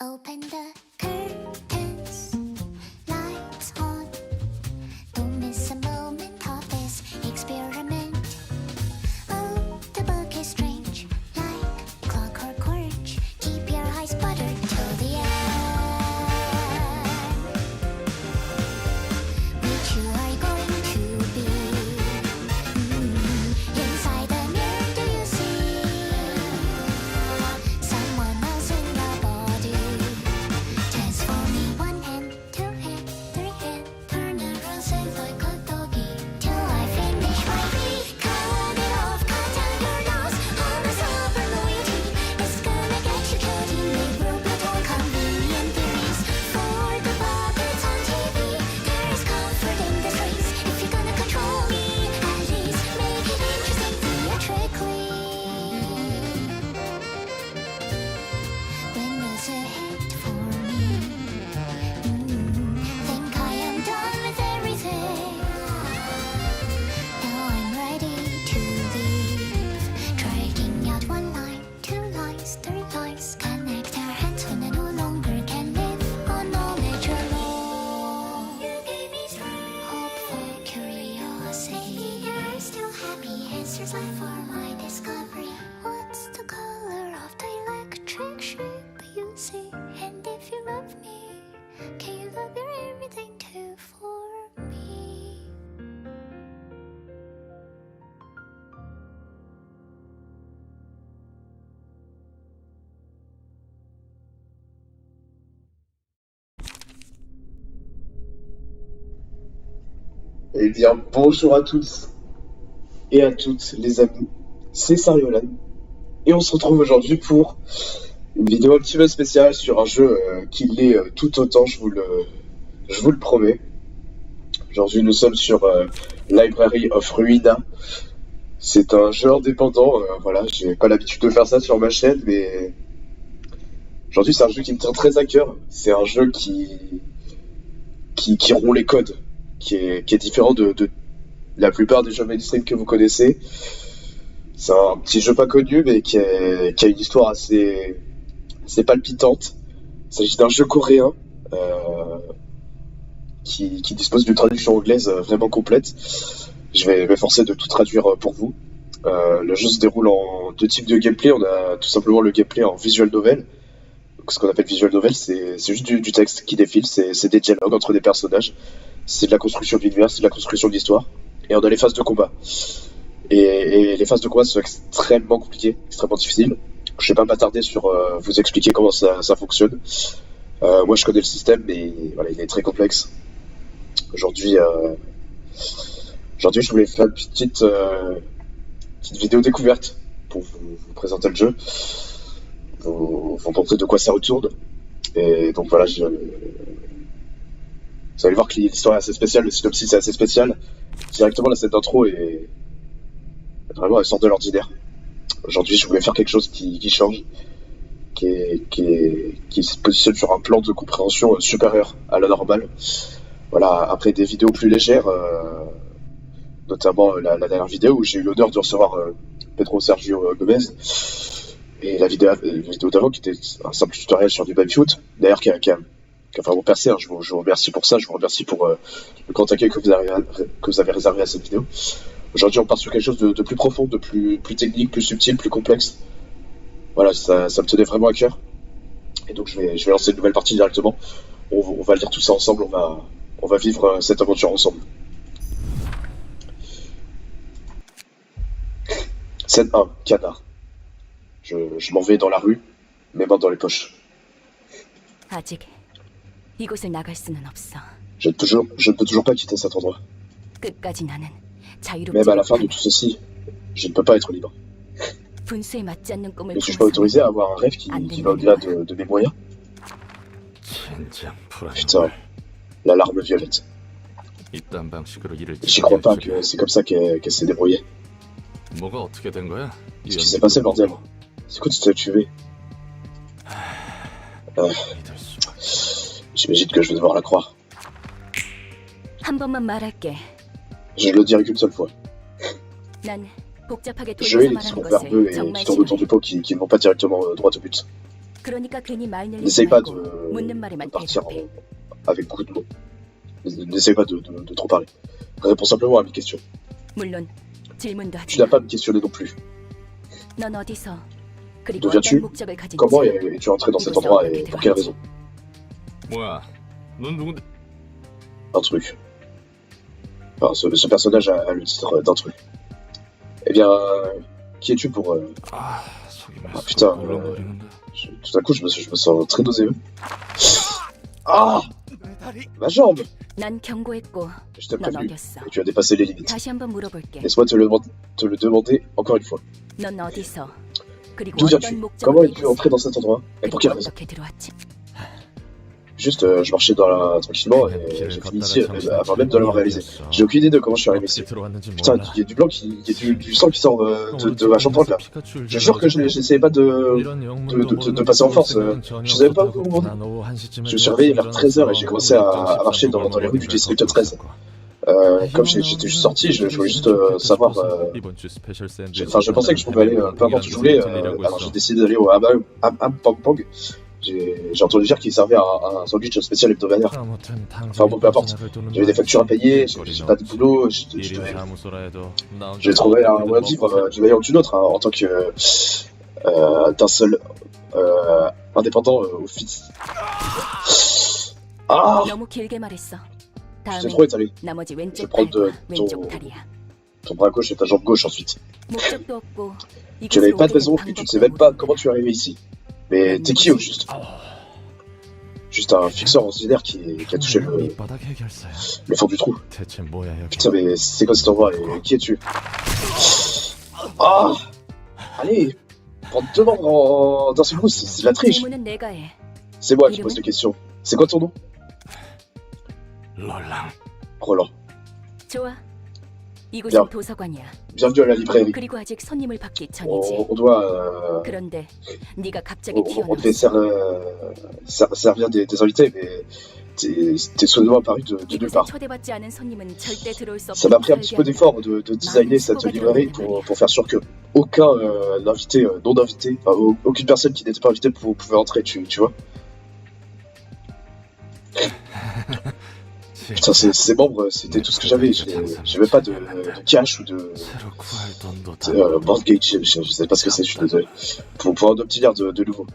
Open the curtains, lights on. Don't miss a moment of this experiment. Oh, the book is strange, like clockwork orange. Keep your eyes buttered till the end. Which you are going to be? Inside the mirror, do you see someone else in the body? Transforming one hand, two hand, three hand, turn around, say like a doggy till I finish my beat. Cut it off, cut down your nose. All the silver loyalty is gonna get you killed. You may broke but all convenient theories for the puppets on TV. There is comfort in the streets if you're gonna control me. At least make it interesting theatrically. When does it hit for me? Think I am done with everything. Now I'm ready to leave. Dragging out one line, two lines, three lines. Connect our hands when I no longer can live on knowledge alone. You gave me strength, hopeful curiosity. You're still happy, answers left for my discovery. What's the color of the electric shape you see? And if you love me, can you love your everything too for me? Eh bien, bonjour à tous et à toutes les amis, c'est Sariolan et on se retrouve aujourd'hui pour une vidéo un petit peu spéciale sur un jeu qui l'est tout autant, je vous le promets. Aujourd'hui nous sommes sur Library of Ruina. C'est un jeu indépendant, voilà, j'ai pas l'habitude de faire ça sur ma chaîne, mais aujourd'hui c'est un jeu qui me tient très à cœur. C'est un jeu qui rompt les codes, qui est différent de la plupart des jeux mainstream que vous connaissez. C'est un petit jeu pas connu, mais qui a une histoire assez palpitante. Il s'agit d'un jeu coréen qui dispose d'une traduction anglaise vraiment complète. Je vais m'efforcer de tout traduire pour vous. Le jeu se déroule en deux types de gameplay. On a tout simplement le gameplay en visual novel. Donc, ce qu'on appelle visual novel, c'est juste du texte qui défile, c'est des dialogues entre des personnages, c'est de la construction d'univers, c'est de la construction d'histoire. Et on a les phases de combat. Et les phases de combat sont extrêmement compliquées, extrêmement difficiles. Je vais pas m'attarder sur vous expliquer comment ça fonctionne. Moi je connais le système, mais voilà, il est très complexe. Aujourd'hui, je voulais faire une petite vidéo découverte pour vous présenter le jeu, vous montrer de quoi ça retourne. Et donc voilà, vous allez voir que l'histoire est assez spéciale, le synopsis est assez spécial. Directement la scène d'intro est vraiment, elle sort de l'ordinaire. Aujourd'hui, je voulais faire quelque chose qui change, qui se positionne sur un plan de compréhension supérieur à la normale. Voilà, après des vidéos plus légères, notamment la dernière vidéo où j'ai eu l'honneur de recevoir Pedro Sergio Gomez, et la vidéo d'avant qui était un simple tutoriel sur du babyfoot, d'ailleurs qui a vraiment percé, hein. Je vous remercie pour ça, je vous remercie pour le grand accueil que vous avez réservé à cette vidéo. Aujourd'hui, on part sur quelque chose de plus profond, de plus technique, plus subtil, plus complexe. Voilà, ça me tenait vraiment à cœur. Et donc, je vais lancer une nouvelle partie directement. On va lire tout ça ensemble, on va vivre cette aventure ensemble. Scène 1, canard. Je m'en vais dans la rue, mes mains dans les poches. 아직 이곳을 나갈 수는 없어. Je ne peux toujours pas quitter cet endroit. 끝까지 나는 자유롭지 Même à la fin de 못한 tout ceci, je ne peux pas être libre. 분수에 맞지 않는 꿈을 Ne suis-je pas autorisé à avoir un rêve qui va au-delà de mes moyens? Putain, l'alarme violette. J'y crois pas que c'est comme ça qu'elle s'est débrouillée. Qu'est-ce qui s'est passé, bordel? C'est quoi cette tué? J'imagine que je vais devoir la croire. 한 번만 말할게. Je ne le dirai qu'une seule fois. 난 복잡하게 Je hais 돌려서 les 말하는 discours 것을 verbeux et 정말 qui tournent autour 싫어해. du pot qui ne vont pas directement droit au but. 그러니까 괜히 말 늘리지 N'essaye pas 말고 de, 묻는 de 말에만 partir 대답해. avec beaucoup de mots. N'essaye pas de trop parler. Réponds simplement à mes questions. 물론 질문도 Tu 하지 n'as 마. pas à me questionner non plus. 넌 어디서 그리고 D'où viens-tu? 어떤 목적을 가진지 Comment es-tu entré dans cet endroit et pour quelle raison? 뭐야? 넌 누군데? Un truc. Enfin, ce personnage a le titre d'un truc. Eh bien, qui es-tu pour... 아, 속이 아, putain, 울렁거리는데. tout d'un coup, je me sens très nauséeux. Ah! Ma jambe! 난 경고했고 Je t'ai 넌 prévenu. 어겼어. Et tu as dépassé les limites. 다시 한번 물어볼게. Laisse-moi te le demander encore une fois. 넌 어디서 그리고 D'où 어떤 viens-tu? 목적을 Comment es-tu 가지고 entré dans cet endroit? Et pour 그리고 quelle raison? 어떻게 들어왔지? Juste, je marchais tranquillement et j'ai fini ici avant même de l'avoir réalisé. J'ai aucune idée de comment je suis arrivé ici. Putain, il y a du blanc, il y a du sang qui sort de ma chambre là. Je jure que j'essayais pas de passer en force. Je savais pas où on est. Je me suis réveillé vers 13h et j'ai commencé à marcher dans les rues du district 13. Comme j'étais juste sorti, je voulais juste savoir. Je pensais que je pouvais aller peu importe où je voulais. Alors j'ai décidé d'aller au Ham Pang Pang. J'ai entendu dire qu'il servait à un sandwich spécial hebdomadaire. Enfin bon, peu importe. J'avais des factures à payer, j'ai pas de boulot, j'ai trouvé un moyen de vivre d'une manière ou d'une autre hein, en tant que d'un seul indépendant au fils. Ah! 너무 길게 말했어. C'est 다음엔 trop étalé. 나머지 Je 왼쪽 prends 팔과 ton, 왼쪽 다리야. ton bras gauche et ta jambe gauche ensuite. 목적도 없고 Tu n'avais 이곳으로 pas de 오게 된 raison et tu ne sais même pas 방법도 comment tu es arrivé ici. Mais t'es qui au juste? Juste un fixeur ordinaire qui a touché le fond du trou. Putain, mais c'est quoi cet endroit et qui es-tu? Ah! Allez! Prendre deux membres d'un seul coup, c'est de la triche! 질문은 내가 해. C'est moi qui pose des questions. C'est quoi ton nom? 럴랑. Roland. 좋아. 이곳은 Bien. 도서관이야. Bienvenue à la librairie. 그리고 아직 손님을 받기 전이지. On doit. 그런데 네가 갑자기 On devait 튀어나왔어. servir des invités, mais t'es soudainement apparu de nulle 이곳에 part. 초대받지 않은 손님은 절대 들어올 수 없게 Ça m'a pris un petit peu 설계한 d'effort de designer cette librairie pour faire sûr que aucun invité, non invité, enfin aucune personne qui n'était pas invitée pouvait entrer, tu vois. Putain, ces membres, c'était tout ce que j'avais. J'avais pas de cash ou de mortgage, je sais pas ce que c'est, je suis désolé. Pour pouvoir en obtenir de nouveau.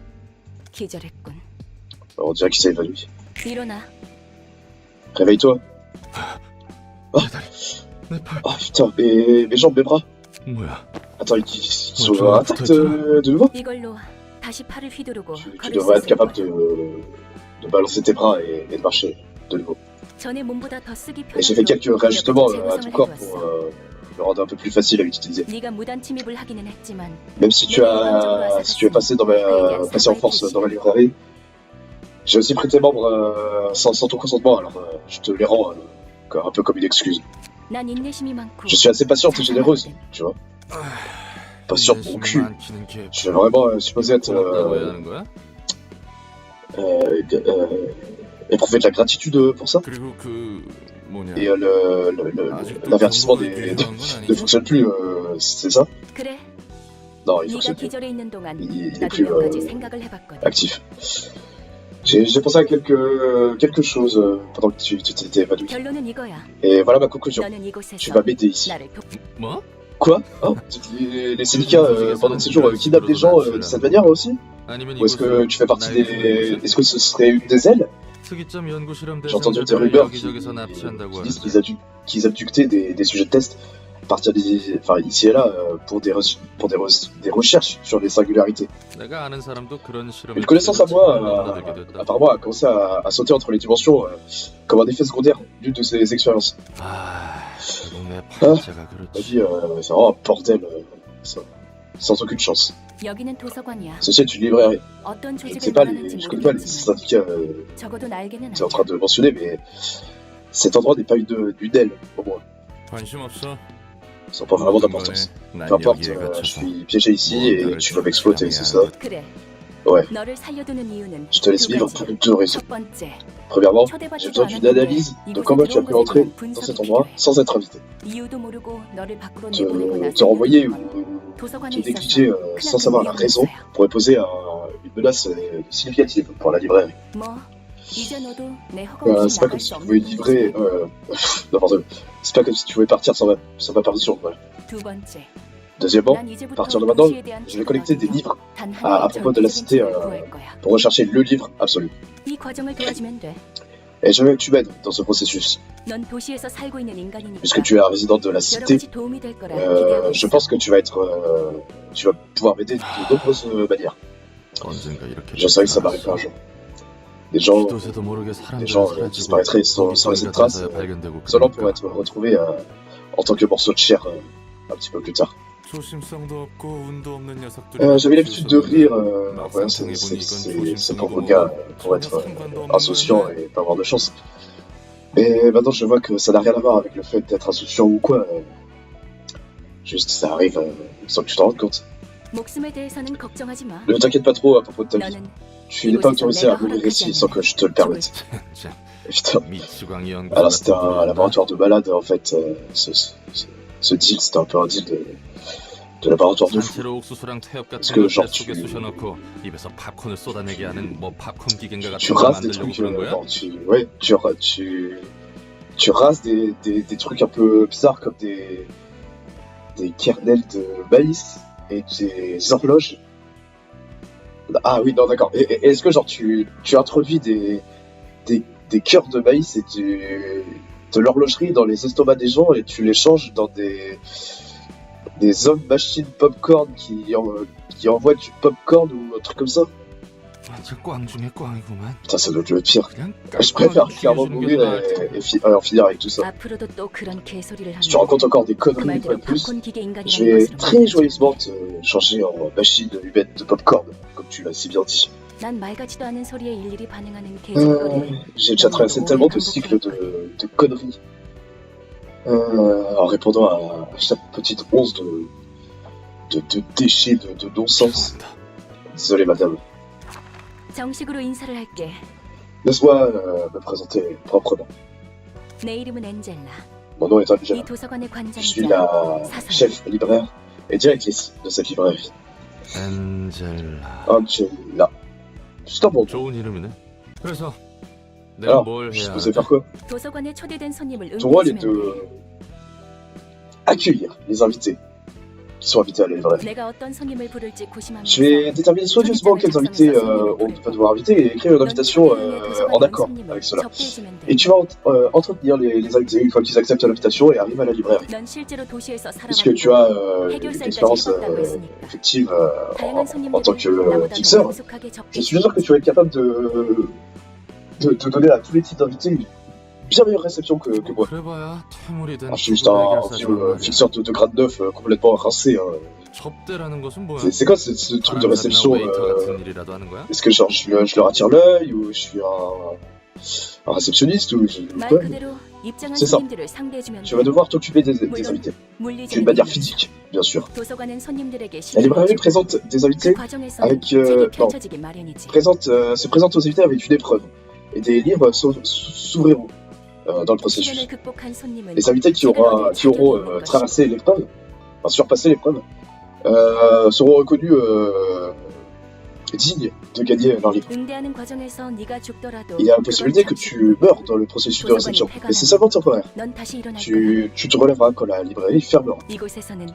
기절했군. On dirait qu'il s'est évanoui. 일어나. Réveille-toi. Ah putain, mes jambes, mes bras. 뭐야? Attends, ils sont intacts de nouveau? 이걸로 다시 팔을 휘두르고 Tu 걸을 수 devrais être 있을 capable 거야. de balancer tes bras et de marcher de nouveau. 전에 몸보다 더 쓰기 Et j'ai fait 편하도록 quelques réajustements à ton 재구성을 corps 해두었어. pour le rendre un peu plus facile à utiliser. 네가 무단 침입을 하기는 했지만 Même si tu es passé passé en force dans ma librairie, j'ai aussi pris tes membres sans ton consentement, alors je te les rends un peu comme une excuse. 난 인내심이 많고 Je suis assez patiente et généreuse, tu vois. Patiente mon cul. Je suis vraiment supposé être éprouver de la gratitude pour ça. 그리고 그 뭐냐? Et l'avertissement ne fonctionne plus, c'est ça? 그래. Non, il 네가 fonctionne plus. 기절해 있는 동안 Il est 나도 plus 몇 가지 생각을 해봤거든. actif. J'ai pensé à quelque chose pendant que tu t'étais évanoui. 결론은 이거야. Et voilà ma conclusion. 너는 Tu 이곳에서 vas m'aider ici. 나를 뭐? Quoi? Hein? Les syndicats pendant ces jours kidnappent des gens de cette manière aussi? 아니면 Ou est-ce que tu fais partie des... Est-ce que ce serait une des ailes? 특이점 연구실험 J'ai entendu des 대상자들을 rumeurs qui 여기저기서 납치한다고 disent 하는데. qu'ils abductaient des sujets de test à partir enfin, ici et là pour des recherches sur les singularités. 내가 아는 사람도 그런 실험을 Une connaissance à moi, 넘나들게 됐다. apparemment, a commencé à sauter entre les dimensions comme un effet secondaire d'une de ces expériences. 아, 결국 내 팔자가 Ma 그렇지. vie, c'est vraiment un bordel, sans aucune chance. 여기는 도서관이야. Ceci est une librairie. 어떤 Je ne 조직을 sais pas, 말하는지 je connais pas les 모르겠지만 syndicats 적어도 날개는 que tu es en train de mentionner, mais cet endroit n'est pas une aile, au moins. 관심 없어. Ils n'ont pas vraiment d'importance. 난 Peu importe, 여기에 je 갇혀서 suis piégé ici et tu vas m'exploiter, c'est ça? 그래. Ouais. 너를 살려두는 이유는 Je te laisse 두 vivre 가지. pour deux raisons. 첫 번째, Premièrement, j'ai 초대받지도 besoin d'une 않았는데 analyse de 이곳에 comment tu as 들어온 pu 것에 entrer 대한 dans cet 분석이 endroit 필요해. sans être invité. 이유도 모르고 너를 밖으로 내보내거나 Te renvoyer ou 도서관에 te 있어서 dégliger sans savoir la raison pourrait poser une menace significative pour la librairie. 뭐 이제 너도 내 허가 없이 C'est pas 나갈 comme 수 si tu 없는 pouvais livrer. N'importe quoi. C'est pas comme si tu pouvais partir sans ma permission. Voilà. 두 번째, Deuxièmement, 난 à 이제부터 partir de maintenant, 도시에 대한 je vais collecter des 추적과 livres 단 à 하나의 propos de la 절대적인 cité 책을 구할 거야. pour rechercher le livre absolu. 이 과정을 도와주면 돼. Et je veux que tu m'aides dans ce processus. 넌 도시에서 살고 있는 인간이니까 Puisque tu es un résident de la 여러 cité, 가지 도움이 될 거라 기대하고 je 있어. pense que tu vas pouvoir m'aider de nombreuses manières. 언젠가 이렇게 Je savais que ça m'arriverait un jour. Des gens 기도새도 모르게 des 사람들이 gens 사라지고 disparaîtraient sans laisser de traces, 발견되고 seulement pour 그러니까 être retrouvés en tant que morceaux de chair un petit peu plus tard. 조심성도 없고 운도 없는 녀석들이 J'avais l'habitude de rire, 막상 voilà, 당해보니 이건 ces 조심성이고 pauvres 뭐 gars pour être 상관도 없는 insouciants 거였네. et pas avoir de chance. Mais maintenant je vois que ça n'a rien à voir avec le fait d'être insouciant ou quoi. Juste ça arrive sans que tu t'en rendes compte. 목숨에 대해서는 걱정하지 마. Ne t'inquiète pas trop à propos de ta vie. 너는 Tu n'es pas autorisé à mener le récit sans que je te le permette. 자, Putain. 미치광이 연구소 Alors c'était 같은 un 소리였나? laboratoire de malade en fait. Ce deal c'était un peu un deal de laboratoire de fou. 산채로 옥수수랑 태엽 Parce 같은 que 걸 genre 뱃속에 tu- 쑤셔넣고 입에서 팝콘을 쏟아내게 하는 뭐 팝콘 기계인가 같은 Tu 걸 rases des 만들려고 trucs, 그런 거야? bon, tu rases des trucs un peu bizarres comme des kernels de maïs et des horloges. Ah oui, non, d'accord. Et est-ce que genre tu introduis des cœurs de maïs et de l'horlogerie dans les estomacs des gens et tu les changes dans des hommes machines popcorn qui envoient du popcorn ou un truc comme ça? 완전 꽝 중에 꽝이구만. Putain, ça doit être le pire. 그냥 Je préfère 깎아놓고 clairement 죽여주는 게 mourir 나을 et en finir avec tout ça. 앞으로도 또 그런 개소리를 Si tu 하면 racontes encore des 그 conneries une fois 말대로 de plus, 팝콘 기계 je 인간이라는 vais 것으로 très 만들어줘. joyeusement te changer en machine humaine de popcorn, comme tu l'as si bien dit. 난 말 같지도 않은 소리에 일일이 반응하는 개짓거리를 J'ai déjà traversé tellement de cycles de conneries en répondant à chaque petite once de déchets, de non-sens. 죄송합니다. Désolé madame. 정식으로 인사를 할게. Laisse-moi me présenter proprement. 내 이름은 엔젤라. Mon nom est 이 Angela. 도서관의 Je suis 관장이자 la chef libraire et directrice de cette librairie. 엔젤라. Angela. C'est un bon nom. 좋은 이름이네. 그래서 내가 Alors, 뭘 je suis 해야 supposé 하지? faire quoi? 도서관에 초대된 손님을 Ton rôle est 응대해주면 돼. de accueillir les invités qui sont invités à la librairie. 내가 어떤 손님을 부를지 Je 고심하면서 vais déterminer soigneusement quels invités on va devoir inviter et écrire une invitation en accord avec cela. Et tu vas entretenir les invités une fois qu'ils acceptent l'invitation et arrivent à la librairie. 넌 실제로 도시에서 Puisque tu as 해결사까지 une expérience 해봤다고 했으니까. effective 다양한 en 손님들을 tant que 나보다 fixeur, 더 능숙하게 je suis sûr que tu vas être capable de donner à tous les types d'invités une bien meilleure réception que moi. 그래봐야 퇴물이 된 Alors, je suis juste un vieux fixeur de grade 9 complètement rincé. Hein. 접대라는 것은 뭐야? C'est quoi ce truc de réception 웨이터 같은 일이라도 하는 거야? Est-ce que genre je leur attire l'œil ou je suis un réceptionniste ou 말 quoi? 그대로 입장한 C'est ça. 손님들을 상대해주면 Tu vas devoir t'occuper des invités. D'une manière physique, bien sûr. 도서관은 손님들에게 La librairie 시간을 présente des 그 invités 과정에서는 avec 책이 non, 펼쳐지기 마련이지. se présente aux invités avec une épreuve et des livres s'ouvriront dans le processus. 시련을 극복한 손님은 Les invités qui auront traversé l'épreuve, enfin surpassé l'épreuve, seront reconnus dignes de gagner leur livre. 응대하는 과정에서 네가 죽더라도 Il y a la possibilité que tu meurs dans le processus de réception, mais c'est seulement temporaire. 넌 다시 일어날 거야. Tu te relèveras quand la librairie fermera. 이곳에서는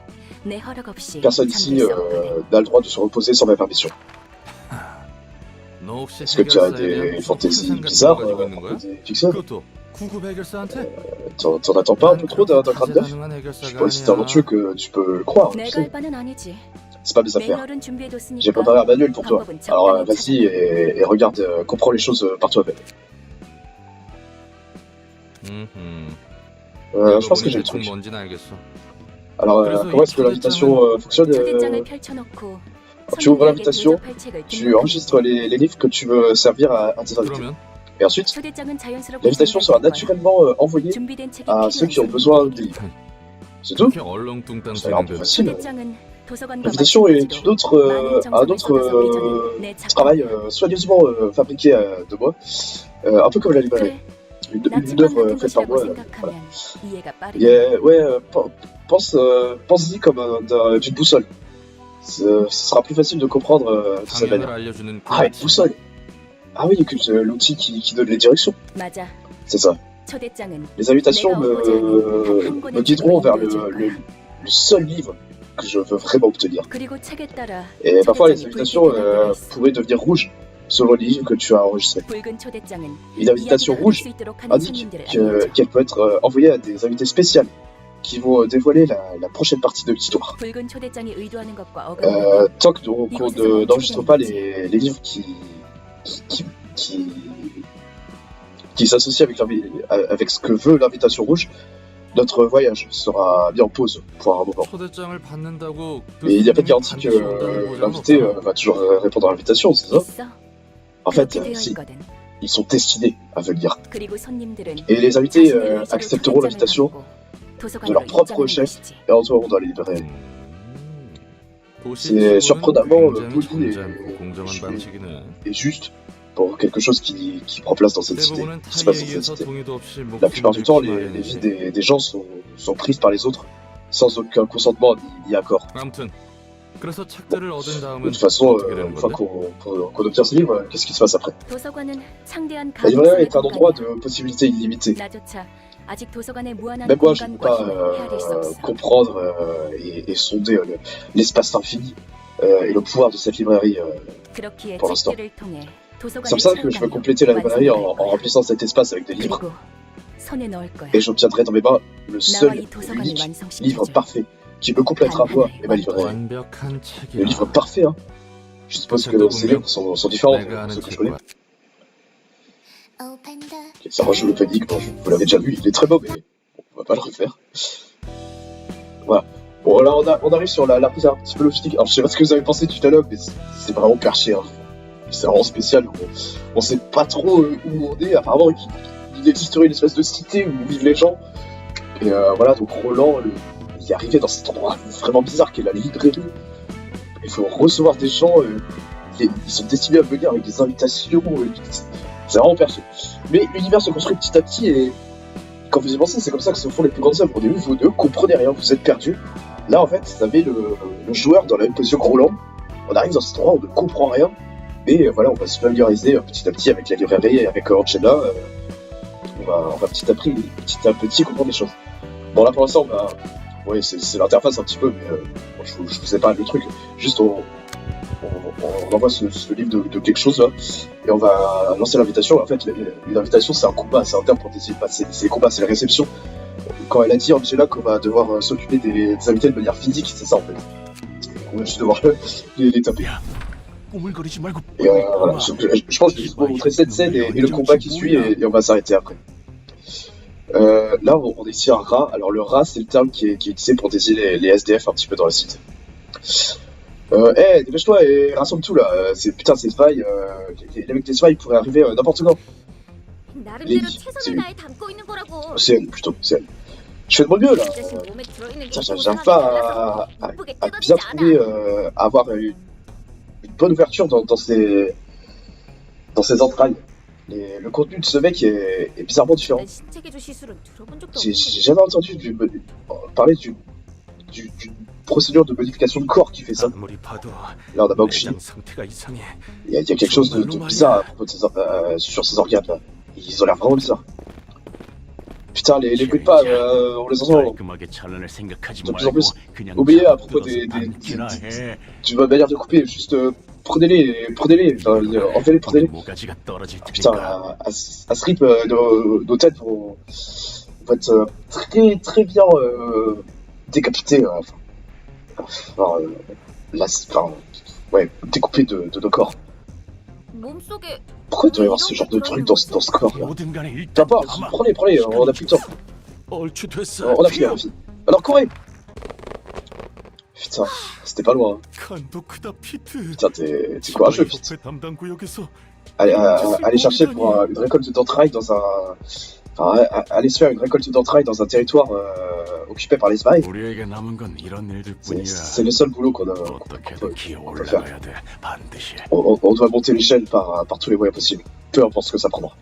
내 허락 없이 Personne ici 잠들 수 없거든. n'a le droit de se reposer sans ma permission. 너 혹시 Est-ce que tu as 해결사에 대한 des fantaisies 상상 같은 bizarres 거 가지고 있는 거야? des fictions? 그것도 구급 해결사한테? T'en attends pas un peu trop d'un grade 9? 다재다능한 Je 해결사가 suis pas aussi talentueux que tu peux le croire. tu 내가 sais. 할 바는 아니지. C'est pas mes affaires. 매뉴얼은 준비해뒀으니까 J'ai préparé un manuel pour toi. 방법은 Alors 적당히 vas-y et regarde, comprends les choses par toi-même. Je pense que j'ai le truc. 뭔지는 알겠어. Alors comment est-ce que l'invitation fonctionne? 초대장을 펼쳐놓고 Quand tu ouvres l'invitation, 손님들에게 대접할 책을 tu enregistres les livres que tu veux servir à tes invités. 그러면 Et ensuite, 초대장은 자연스럽게 l'invitation sera 전달될 거야. naturellement envoyée 준비된 책이 à ceux qui ont 필요한 besoin des livres. C'est tout? 그렇게 얼렁뚱땅 Ça a l'air un peu 되는데 facile. 초대장은 도서관과 L'invitation est 마찬가지로 un autre 내 작품. travail soigneusement fabriqué de moi, un peu comme la librairie. 그래, Une 나침반 œuvre 같은 faite par 것이라고 moi. 생각하면 이해가 Et, 빠르게. ouais, pense-y comme d'une boussole. Ce sera plus facile de comprendre de cette 방향을 manière. 알려주는 Ah, une 그 boussole. Ah oui, l'outil qui donne les directions. 맞아. C'est ça. 초대장은 Les invitations me guideront vers le seul livre que je veux vraiment obtenir. 그리고 책에 따라 Et parfois, les 초대장이 invitations 불빛이 날 때가 있어. pourraient devenir rouges selon les livres que tu as enregistrés. 붉은 초대장은 Une invitation 이야기가 흐를 rouge 수 있도록 하는 indique 손님들을 알려줘. qu'elle peut être envoyée à des invités spéciaux qui vont dévoiler la prochaine partie de l'histoire. 붉은 초대장이 의도하는 것과 어긋나면 Tant qu'on n'enregistre pas les livres qui s'associent avec ce que veut l'invitation rouge, notre voyage sera mis en pause pour un moment. 초대장을 받는다고 그 Mais il n'y a pas de 손님이 garantie 반드시 온다는 que 보장은 l'invité 없다. va toujours répondre à l'invitation, c'est ça? 있어. En fait, 그렇게 되어 si, 있거든. ils sont destinés à venir. 그리고 손님들은 Et les invités 자신의 의지로 accepteront 초대장을 l'invitation 받고 de 도서관으로 leur propre 입장하는 chef 것이지. et entreront dans les librairies. 도시 C'est 치고는 surprenamment 굉장히 poli 점잖고 공정한 et 방식이네. juste pour quelque chose qui prend place dans cette cité, 대부분은 qui se passe 타이에 dans cette 의해서 cité. 동의도 없이 La plupart du temps, 목숨을 les vies 잃고 des gens sont prises par les autres sans aucun consentement ni accord. 아무튼 그래서 책들을 얻은 De 다음은 toute façon, 어떻게 되는 une fois 건데? qu'on obtient ce livre, qu'est-ce qui se passe après? 도서관은 창대한 La librairie est un 가능성의 endroit 공간이야. de possibilités illimitées. 나조차 아직 도서관의 무한한 Même moi, je ne peux 공간과 pas 힘을 헤아릴 수 없어. comprendre et sonder l'espace infini et le pouvoir de cette librairie. 그렇기에 pour l'instant. 책들을 통해 C'est 도서관의 pour ça que je veux 체험관으로 compléter la librairie en 완성될 거야. remplissant cet espace avec des livres. 그리고 손에 넣을 거야. Et j'obtiendrai dans mes mains le 나와 seul, 이 도서관을 unique livre 완성시켜줘. parfait qui me complètera moi et ma librairie. 완벽한 Le livre 책이야. parfait, hein. Je suppose que ces livres sont différents de 내가 아는 ceux que je connais. 책과 Open the Ok, ça rejoue le panique, bon, vous l'avez déjà vu, il est très beau, mais bon, on va pas le refaire. Voilà. Bon, là, on arrive sur la partie un petit peu logistique. Alors, je sais pas ce que vous avez pensé du dialogue, mais c'est vraiment perché, hein. C'est vraiment spécial. On sait pas trop où on est. Apparemment, il existerait une espèce de cité où vivent les gens. Et voilà, donc Roland, il est arrivé dans cet endroit vraiment bizarre qui est la librairie. Il faut recevoir des gens, ils sont destinés à venir avec des invitations. C'est vraiment perché. Mais l'univers se construit petit à petit et quand vous y pensez, c'est comme ça que se font les plus grandes œuvres. Au début, vous ne comprenez rien, vous êtes perdu. Là, en fait, vous avez le joueur dans la même position que Roland. On arrive dans cet endroit, on ne comprend rien. Mais voilà, on va se familiariser petit à petit avec la librairie et avec Angela. On va petit à petit comprendre les choses. Bon, là pour l'instant, oui, c'est l'interface un petit peu, mais bon, je vous ai pas le truc. Juste, on envoie ce livre de quelque chose là, et on va lancer l'invitation. En fait, une invitation, c'est un combat, c'est un terme pour désigner. C'est les combats, c'est la réception. Quand elle a dit Angela qu'on va devoir s'occuper des invités de manière physique, c'est ça en fait. On va juste devoir les taper. Et voilà, je pense que je vais vous montrer cette scène et le combat qui suit et on va s'arrêter après. Là, on est ici un rat. Alors le rat, c'est le terme qui est utilisé pour désigner les SDF un petit peu dans la cité. Dépêche-toi et rassemble tout là. C'est Spy. Les mecs des Spy pourraient arriver n'importe quand. 나름대로 최선을 다해 담고 있는 거라고. C'est elle plutôt, c'est elle. Je fais de mon mieux là. 대신 몸에 들어있는 게 J'arrive pas à bien trouver, à avoir une bonne ouverture dans ses entrailles. Le contenu de ce mec est bizarrement différent. 신체계조 시술은 들어본 적도 J'ai 없고. jamais entendu parler d'une procédure de modification de corps qui fait ça. 아무리 봐도 Là, on a Baoshi. 내장 상태가 이상해. Il y a quelque chose de bizarre à propos de sur ces organes là. Ils ont l'air vraiment bizarres. Putain, les bruits de pas, on les entend de plus en plus. Oubliez à propos de ma manière de couper, juste prenez-les, enfin, enlevez-les, prenez-les. Putain, à ce rythme, nos têtes vont être très très bien décapitées. Découpées de nos corps. 몸속에 Pourquoi il doit y avoir ce genre de truc dans ce corps là? N'importe, prenez, on a plus de temps. On a fini. Alors courez! Putain, c'était pas loin. Putain, t'es courageux, putain. Allez chercher pour une récolte d'entrailles dans un... Enfin, aller se faire une récolte d'entrailles dans un territoire occupé par les spies. C'est le seul boulot qu'on peut faire. On doit monter l'échelle par tous les moyens possibles. Peu importe ce que ça prendra.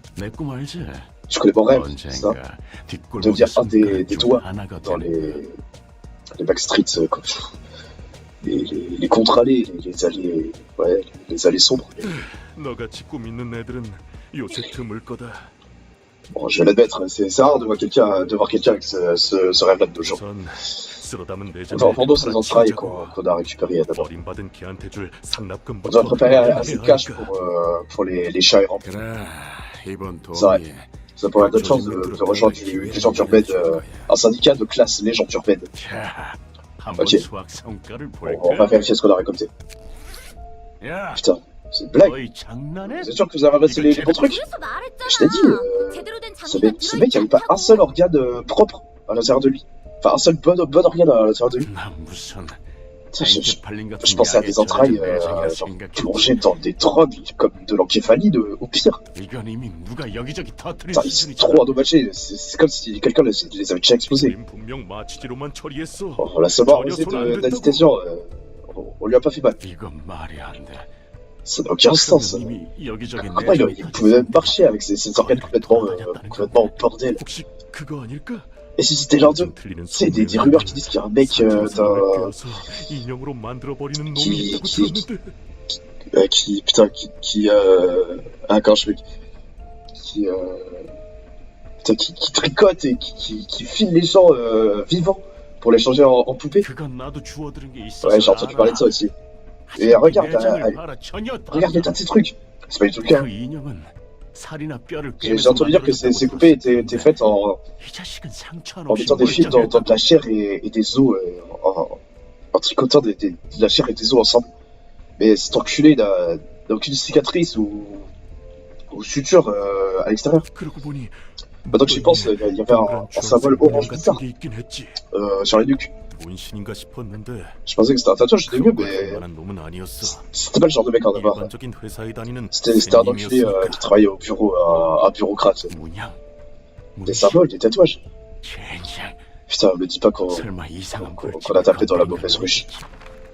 Tu connais mon rêve, c'est ça? Devenir un des doigts dans les backstreets, les contre-allées, les allées, ouais, les allées sombres. 너같이 꿈 있는 애들은 요새 드물 거다. Bon, je vais l'admettre, c'est rare de voir quelqu'un avec ce rêve-là de nos jours. 우선 쓸어 담은 내 On doit rendre ces entrailles qu'on a récupérées d'abord. 버림받은 걔한테 줄 On 상납금부터 doit préparer assez de cash pour les chats errants. 그래, 이번 C'est vrai. 도움이 Ça pourrait être notre chance de rejoindre une légende urbaine, un syndicat de classe légende urbaine. 자, 한번 Ok. 수학 성과를 On va 볼까? vérifier ce qu'on a récolté. 야, Putain, c'est une blague. 너희 장난해? Vous êtes sûr que vous avez ramassé les bons trucs? 그래서 말했잖아. Je t'ai dit, 제대로 된 ce 장비가 mec avait pas un seul organe propre à l'intérieur de lui. Enfin, un seul bon organe à l'intérieur de lui. 나 무슨 Putain, je 팔린 같은 je pensais à 약에 des entrailles 젖은 매장이라 genre 생각했지. plongées dans des drogues comme de l'encéphalie au pire. 이건 이미 누가 여기저기 터뜨린 Putain, ils sont 수준이잖아. trop endommagés. C'est comme si quelqu'un les avait déjà explosés. 우린 분명 마취지로만 처리했어. On l'a seulement arrosé d'anesthésiant. On lui a pas fait mal. 이건 말이 안 돼. Ça n'a aucun sens. 그러면 이미 여기저기 Après, il pouvait même marcher avec ses organes complètement au bordel. 혹시 그거 아닐까? Et si c'était l'un d'eux? Tu sais, des rumeurs qui disent qu'il y a un mec 인형으로 만들어 버리는 놈이 qui- 있다고 qui- 들었는데. ah, quand je qui tricote et qui filme les gens vivants pour les changer en poupées. 그건 나도 주워들은 게 있어서. Ouais, j'ai entendu parler de ça aussi. Et regarde, regarde l'état de ces trucs. C'est pas du tout le cas. 그 인형은 살이나 뼈를 J'ai entendu dire que ces poupées étaient faites en 이 자식은 상처 mettant des fils dans de la chair et des os, en tricotant de la chair et des os ensemble. Mais cet enculé n'a aucune cicatrice ou suture à l'extérieur. 그러고 보니 Maintenant que j'y pense, il y avait un symbole orange bizarre 게 있긴 했지. sur la nuque. 문신인가 싶었는데 Je pensais que c'était un tatouage au début, mais 만한 놈은 아니었어. c'était pas le genre de mec en avoir. 일반적인 회사에 다니는 C'était un enculé qui travaillait au bureau, un bureaucrate. 문양. Des symboles, des tatouages. 젠장. Putain, me dis pas qu'on 설마 이상한 qu'on a tapé dans la mauvaise ruche.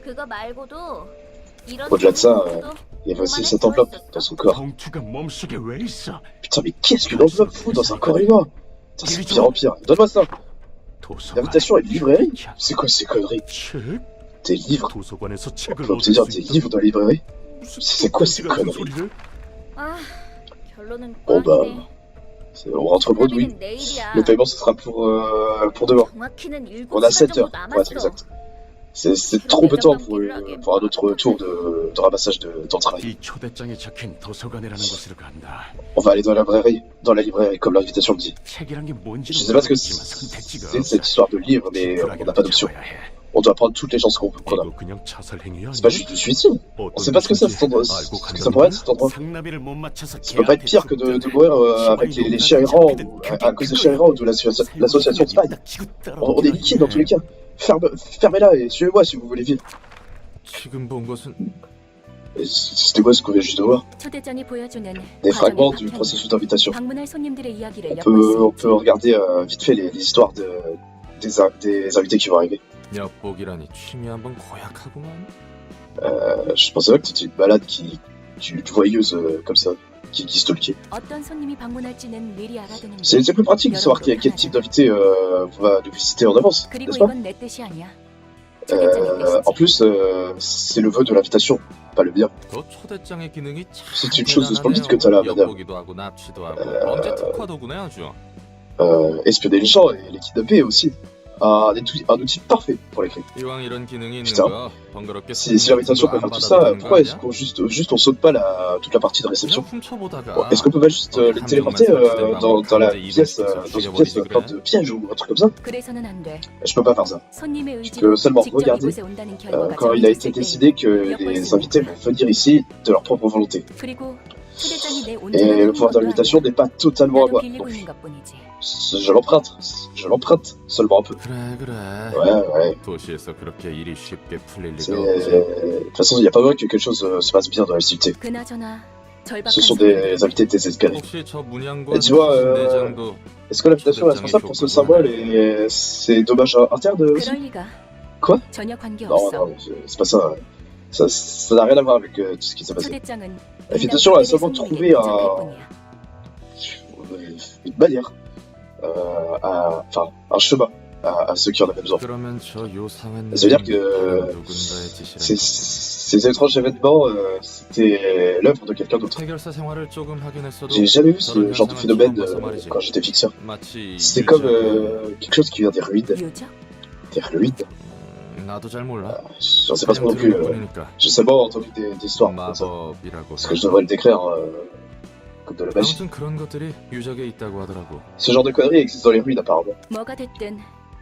그거 말고도 이런 Au-delà de ça, 정보도 il y avait aussi cette enveloppe dans son corps. 봉투가 몸속에 왜 있어? Putain, mais qu'est-ce qu'une enveloppe fout dans un corps humain? Putain, c'est de pire en pire. Donne-moi ça. L'invitation est de librairie? C'est quoi ces conneries? 책? Des livres? 도서관에서 On 책을 peut obtenir des livres dans la librairie? C'est quoi ces conneries? 소리를? 아, 결론은 Bon, bah, 꽝이네. on rentre bredouille. 끝나기는 내일이야. Le paiement, ce sera pour demain. 정확히는 7시간 On a 7 정도 heures, pour être 남았어. exact. C'est trop peu de temps pour un autre tour de ramassage d'entrailles. 이 초대장에 적힌 도서관이라는 곳으로 간다. On va aller dans la librairie, comme l'invitation le dit. 책이란 게 뭔지는 Je sais pas ce que 모르겠지만 선택지가 c'est 없어. cette histoire de livre, mais on n'a pas d'option. On doit prendre toutes les chances qu'on a. 이거 그냥 자살 행위야? C'est pas juste du suicide. On sait pas ce que c'est cet endroit. Ce que ça pourrait être cet endroit. 상나비를 못 맞춰서 Ça peut pas être pire que de mourir avec les chiens errants ou à cause des chiens errants ou de l'association Spine. On est liquide dans tous les cas. Fermez-la et suivez-moi si vous voulez vivre. 지금 본 것은 Et c'était quoi ce qu'on vient juste de voir? 초대장이 보여주는 Des fragments 과정의 du 파편이 processus d'invitation. 방문할 손님들의 이야기를 On 엿볼 수 peut regarder vite fait les histoires des invités qui vont arriver. 엿보기라니 취미 한번 고약하구만. Je pensais pas que t'étais une balade une voyeuse comme ça, qui stalkait. 어떤 손님이 방문할지는 미리 알아두는 게 C'est plus pratique de savoir quel type d'invité va nous visiter en avance, 그리고 n'est-ce pas? 이건 내 뜻이 아니야. 초대장의 En 뜻이지. plus, c'est le vœu de l'invitation, pas le mien. 그 초대장의 기능이 참 C'est une chose de splendide que 대단하네요. t'as là, madame. 엿보기도 하고 납치도 하고 언제 특화도구네 아주. Espionner les gens et les kidnapper aussi. Un outil parfait pour les crimes. 이왕 이런 기능이 있는 Putain. 거 번거롭게 Si l'invitation peut faire tout ça, pourquoi est-ce qu'on juste on saute pas toute la partie de réception? 그냥 훔쳐보다가 Bon, est-ce qu'on peut pas juste les téléporter dans la pièce, dans une pièce pleine de pièges ou un truc comme ça? 그래서는 안 돼. Je peux pas faire ça. 손님의 Je peux 의지로 seulement 직접 regarder 이곳에 온다는 결과가 quand il a été 정해졌을 때 décidé que les invités vont venir ici de leur propre volonté. 그리고 초대장이 내 Et 온전한 le pouvoir d'invitation n'est pas totalement à 나도 moi. 빌리고 Donc, 있는 것뿐이지. je l'emprunte seulement un peu. 그래. Ouais. 도시에서 그렇게 일이 쉽게 풀릴 C'est- 리가 없지. De toute façon, il n'y a pas besoin que quelque chose se passe bien dans la cité. 그나저나 절박한 Ce sont 손님들이 des invités désespérés. 혹시 저 문양과 Et tu vois, 내장도 Est-ce que l'invitation est responsable pour ce symbole et ces dommages internes aussi? 그럴 리가. Quoi? 전혀 관계 Non, 없어. non, c'est pas ça. Ça n'a rien à voir avec tout ce qui s'est passé. 초대장은 L'invitation a seulement trouvé 손님에게 도착할 뿐이야. une manière, un chemin à ceux qui en avaient besoin. 그러면 저 요상한 Ça veut dire 일은 que 누군가의 짓이라. ces étranges événements, c'était l'œuvre de quelqu'un d'autre. 해결사 생활을 조금 하긴 했어도 J'ai jamais vu ce 저런 genre de 현상은 phénomène 처음 봐서 말이지. quand j'étais fixeur. 마치 C'était comme 유적의- quelque chose qui vient des ruines. 유적? Des ruines? 나도 잘 몰라. J'en sais pas trop non plus. 그냥 들은 뿐이니까. J'ai seulement entendu des histoires comme ça. 마법이라고. Parce que je devrais le décrire comme de la magie. 아무튼 그런 것들이 유적에 있다고 하더라고. Ce genre de conneries existe dans les ruines apparemment. 뭐가 됐든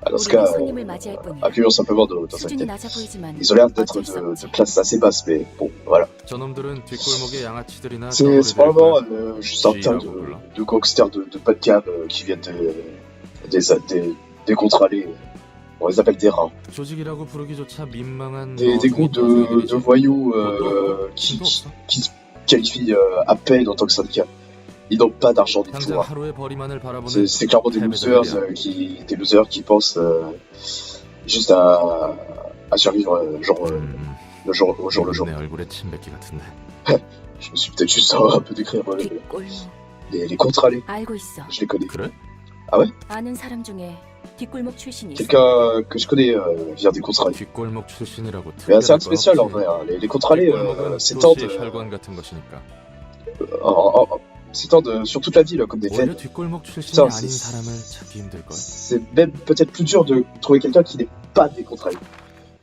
Dans ce 우리는 cas, 손님을 맞이할 뿐이야. accueillons simplement nos 수준이 invités. 낮아 보이지만 Ils ont l'air d'être 어쩔 수 없지. de classe assez basse, mais bon, voilà. 저놈들은 뒷골목의 양아치들이나 C'est probablement juste un tas Giraud, voilà. de gangsters de bas de gamme qui viennent des contre-allées. On les appelle des rats. 조직이라고 부르기조차 민망한 Des groupes de voyous qui se qualifient à peine en tant que syndicat. Ils n'ont pas d'argent du tout. 당장 hein. 하루의 벌이만을 바라보는 C'est clairement des losers qui pensent juste à survivre au jour le jour. 내 얼굴에 침 뱉기 같은데. Je me suis peut-être juste un peu décrire 뒷골목 les contre-allées. 알고 있어. Je les connais. 그래? 아는 사람 중에 뒷골목 출신이 있어. Quelqu'un que je connais vient des contre-allées. 뒷골목 출신이라고 Mais c'est un 특별할 건 spécial en 없지. vrai. Hein. Les contre-allées 뒷골목은 s'étendent 도시의 혈관 같은 것이니까. s'étendent sur toute la ville comme des 오히려 veines. 뒷골목 출신이 Putain, 아닌 c'est- 사람을 찾기 힘들걸. C'est même peut-être plus dur de trouver quelqu'un qui n'est pas des contre-allées.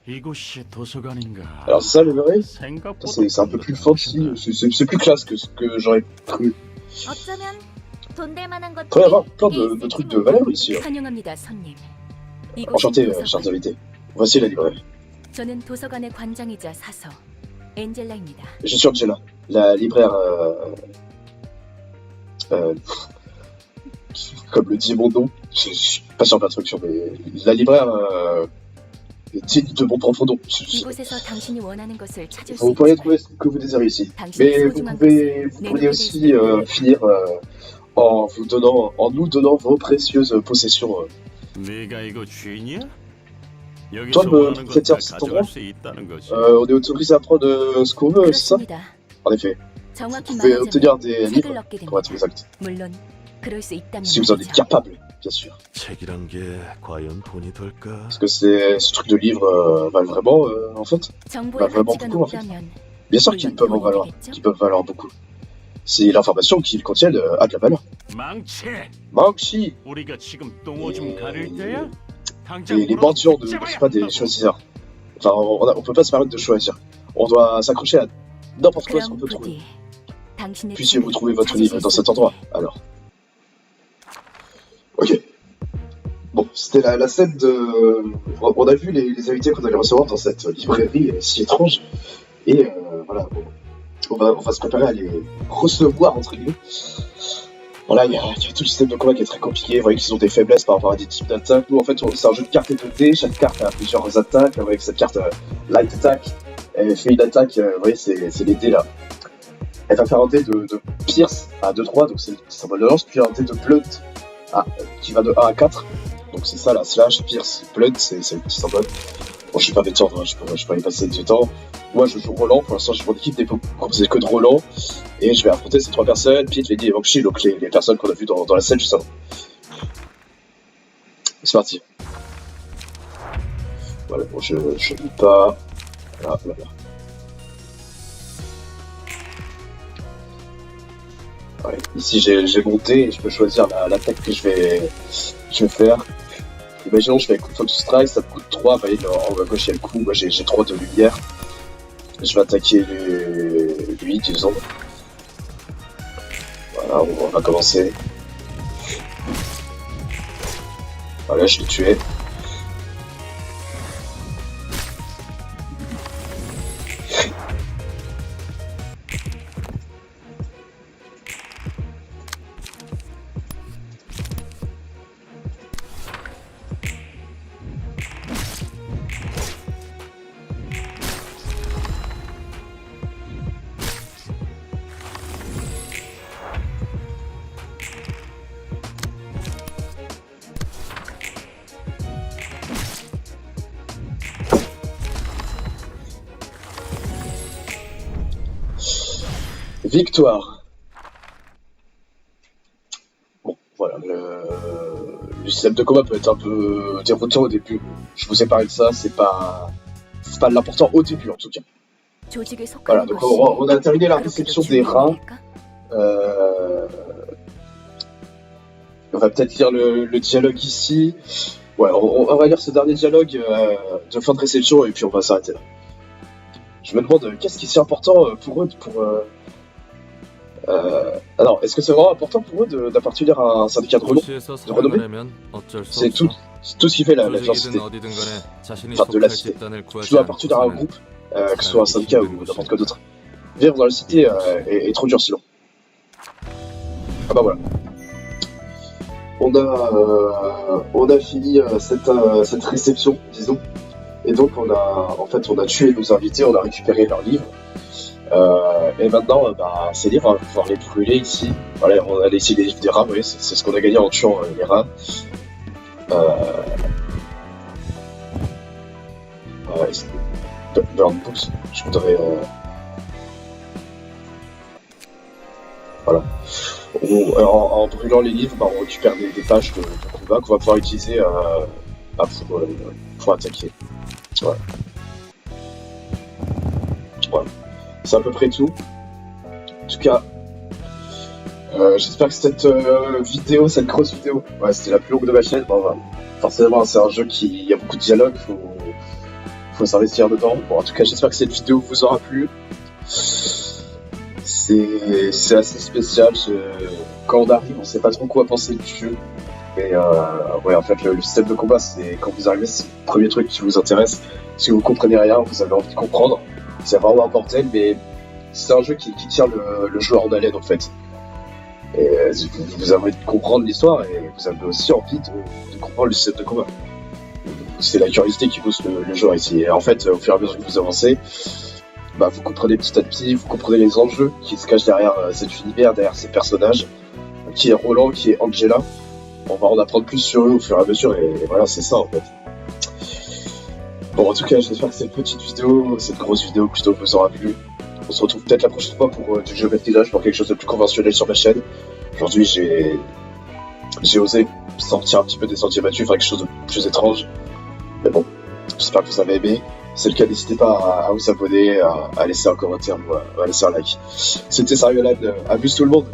이곳이 도서관인가? Alors ça, le vrai, 생각보다 c'est un peu plus fancy, c'est plus classe que ce que j'aurais cru. 어쩌면 돈 될 만한 Il pourrait y avoir 것들이 plein de trucs de valeur ici. Hein. 환영합니다, 손님. 이곳은 Enchanté, 도서관. chers invités. Voici la librairie. 저는 도서관의 관장이자 사서 엔젤라입니다. Je suis Angela, la libraire. Comme le dit mon nom, je suis pas sûr de l'introduction, mais la libraire digne de mon profond nom. 이곳에서 당신이 원하는 것을 찾을 수 Vous pourriez 있지만 trouver ce que vous désirez ici. 당신의 Mais vous 소중한 pourriez aussi finir en nous donnant vos précieuses possessions. 네가 이거 주인이야? Toi, 여기서 le 원하는 propriétaire 건다 de cet 가져갈 endroit 수 있다는 거지. On est autorisé à prendre ce qu'on veut, c'est ça? 그렇습니다. En effet, 정확히 vous pouvez obtenir 말하자면 des 책을 livres 얻게 pour 됩니다. être exact. 물론 그럴 수 있다면 Si vous en êtes 말이죠. capable, bien sûr. 책이란 게 과연 돈이 될까? Parce que ce truc de livre valent vraiment, en fait. 정보의 vraiment 가치가 beaucoup, en fait. 높다면 Bien sûr qu'ils peuvent en valoir, qu'ils peuvent valoir beaucoup. Si l'information qu'ils contiennent a de la valeur. 망치! Manchi, 우리가 지금 똥오줌 가릴 때야? 당장 les 물어 mendiants ne sont pas des choisisseurs. Enfin, on peut pas se permettre de choisir. On doit s'accrocher à n'importe quoi ce qu'on 그럼 peut trouver. 부디 당신의 Puissiez-vous 책을 trouver votre 찾으실 livre dans 수 cet 있게. endroit, alors. Ok. Bon, c'était la scène de... On a vu les invités qu'on allait recevoir dans cette librairie si étrange. Et voilà, bon, on va se préparer à les recevoir, entre guillemets. Voilà, il y a tout le système de combat qui est très compliqué. Vous voyez qu'ils ont des faiblesses par rapport à des types d'attaques. Nous, en fait, c'est un jeu de cartes et de dés. Chaque carte a plusieurs attaques. Vous voyez que cette carte Light Attack, elle fait une attaque. Vous voyez, c'est les dés là. Elle va faire un dé de Pierce à 2-3, donc c'est le symbole de lance. Puis un dé de Blunt qui va de 1 à 4. Donc c'est ça, la slash, Pierce, Blunt, c'est le petit symbole. Bon, je suis pas méchant, hein, je peux y passer du temps. Moi, je joue Roland. Pour l'instant, j'ai mon équipe n'est composée que de Roland. Et je vais affronter ces trois personnes, Pete, Lady et Monkshi, donc les personnes qu'on a vues dans la scène juste avant. C'est parti. Voilà, bon, je lis pas. Voilà. Ouais, ici, j'ai monté et je peux choisir l'attaque que je vais faire. Imaginons, je fais un coup de Focus Strike, ça me coûte 3, vous voyez, en haut à gauche, il y a le coup, moi j'ai 3 de lumière. Je vais attaquer lui, disons. Voilà, on va commencer. Voilà, je l'ai tué. Victoire. Bon, voilà, le système de combat peut être un peu déroutant au début. Je vous ai parlé de ça, c'est pas l'important au début en tout cas. 조직에 속하는 Voilà, donc 것이 on a terminé la 그렇게도 réception des rats. 중요합니까? On va peut-être lire le dialogue ici. Ouais, on va lire ce dernier dialogue de fin de réception et puis on va s'arrêter là. Je me demande qu'est-ce qui est si important pour eux alors, est-ce que c'est vraiment important pour eux d'appartenir à un syndicat de renom? 도시에서 renommé? 살아남으려면 어쩔 수 C'est 없어. c'est tout ce qui fait la 조직이든 diversité. 어디든 간에 자신이 Enfin, de la 속할 cité. 집단을 Tu 구하지 dois appartenir à un 않고서는 groupe, que ce soit un syndicat ou n'importe quoi d'autre. Vivre dans la cité est trop dur sinon. Ah bah voilà. On a fini cette réception, disons. Et donc on a tué nos invités, on a récupéré leurs livres. Et maintenant, ces livres, on va pouvoir les brûler ici. Voilà, on a laissé les livres des rats, oui, c'est ce qu'on a gagné en tuant les rats. Burn Books, je voudrais... Voilà. En brûlant les livres, on récupère des pages de combat qu'on va pouvoir utiliser pour attaquer. Voilà. C'est à peu près tout. En tout cas, j'espère que cette vidéo, cette grosse vidéo, ouais, c'était la plus longue de ma chaîne. Bon, forcément, c'est un jeu qui y a beaucoup de dialogue, faut s'investir dedans. Bon, en tout cas, j'espère que cette vidéo vous aura plu. C'est assez spécial. Quand on arrive, on sait pas trop quoi penser du jeu. Mais ouais, en fait, le système de combat, c'est quand vous arrivez, c'est le premier truc qui vous intéresse. Si vous comprenez rien, vous avez envie de comprendre. C'est vraiment un bordel, mais c'est un jeu qui tient le joueur en haleine en fait. Et vous avez envie de comprendre l'histoire et vous avez aussi envie de comprendre le système de combat. C'est la curiosité qui pousse le joueur ici. Et en fait, au fur et à mesure que vous avancez, vous comprenez petit à petit, vous comprenez les enjeux qui se cachent derrière cet univers, derrière ces personnages. Qui est Roland, qui est Angela. On va en apprendre plus sur eux au fur et à mesure et voilà, c'est ça en fait. Bon, en tout cas, j'espère que cette petite vidéo, cette grosse vidéo plutôt, vous aura plu. On se retrouve peut-être la prochaine fois pour du Geometry Dash, pour quelque chose de plus conventionnel sur ma chaîne. Aujourd'hui, j'ai osé sortir un petit peu des sentiers battus, faire quelque chose de plus étrange. Mais bon, j'espère que vous avez aimé. Si c'est le cas, n'hésitez pas à vous abonner, à laisser un commentaire ou à laisser un like. C'était Sariolan, abuse tout le monde.